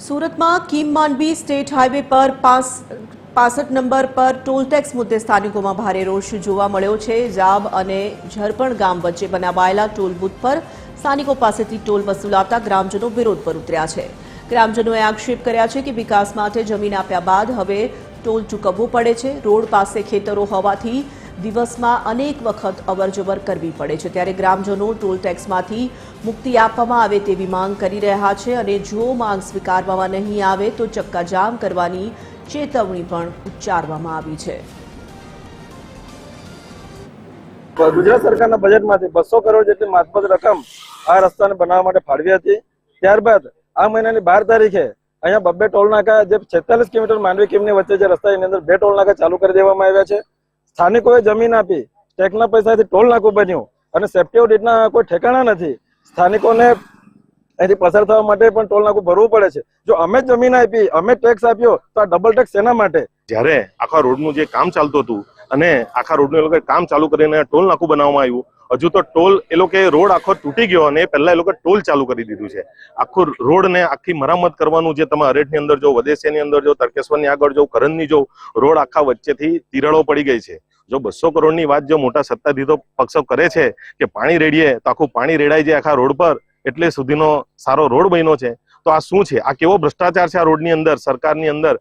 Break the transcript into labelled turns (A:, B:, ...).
A: સુરતમાં Kim Mandvi state highway પર 65 number પર ટોલ ટેક્સ મુદ્દે સ્થાનિકોમાં ભારે રોષ જોવા મળ્યો છે। જાબ અને ઝરપણ ગામ વચ્ચે બનાવાયેલા ટોલ બૂથ પર સ્થાનિકો પાસેથી ટોલ વસૂલાવતા ગ્રામજનો વિરોધ પર ઉતર્યા છે। ગ્રામજનોએ આક્ષેપ કર્યા છે કે વિકાસ માટે જમીન આપ્યા બાદ હવે ટોલ ચૂકવવું પડે છે। રોડ પાસે ખેતરો હોવાથી દિવસમાં અનેક વખત અવરજવર કરવી પડે છે, ત્યારે ગ્રામજનો ટોલ ટેક્સમાંથી મુક્તિ આપવામાં આવે તેવી માંગ કરી રહ્યા છે અને જો માંગ સ્વીકારવામાં નહીં આવે તો ચક્કાજામ કરવાની ચેતવણી પણ ઉચ્ચારવામાં આવી છે।
B: ગુજરાત સરકારના બજેટમાંથી 200 કરોડ જેટલી માતબર રકમ આ રસ્તાને બનાવવા માટે ફાળવી હતી। ત્યારબાદ આ મહિનાની 12 તારીખે અહીંયા બબ્બે ટોલ નાકા જે 46 કિલોમીટર માંડવી કીમની વચ્ચે જે રસ્તા એની અંદર 2 ટોલ નાકા ચાલુ કરી દેવામાં આવ્યા છે। સ્થાનિકોએ જમીન આપી ટેક્સના પૈસાથી ટોલ નાકું બન્યું અને સેફ્ટી ઓડિટના કોઈ ઠેકાણા નથી। સ્થાનિકોને અહીંથી પસાર થવા માટે પણ ટોલ નાકું ભરવું પડે છે। જો અમે જ જમીન આપી, અમે ટેક્સ આપ્યો તો આ ડબલ ટેક્સ શેના માટે?
C: જ્યારે આખા રોડનું જે કામ ચાલતું હતું અને આખા રોડનું એ લોકોએ કામ ચાલુ કરીને ટોલ નાકું બનાવવામાં આવ્યું, હજુ તો ટોલ એ લોકોએ રોડ આખો તૂટી ગયો અને પહેલા એ લોકોએ ટોલ ચાલુ કરી દીધું છે। આખું રોડને આખી મરામત કરવાનું જે તમે અરેઠની અંદર જો, વદેસિયાની અંદર જો, તરકેશ્વરની આગળ જો, કરણની જો, રોડ આખા વચ્ચેથી તિરાડો પડી ગઈ છે। જો 200 કરોડની વાત જો મોટા સત્તાધીશો પક્ષો કરે છે કે પાણી રેડીએ તો આખું પાણી રેડાઈ જાય આખા રોડ પર, એટલે સુધીનો સારો રોડ બન્યો છે, તો આ શું છે? આ કેવો ભ્રષ્ટાચાર છે આ રોડની અંદર, સરકારની અંદર?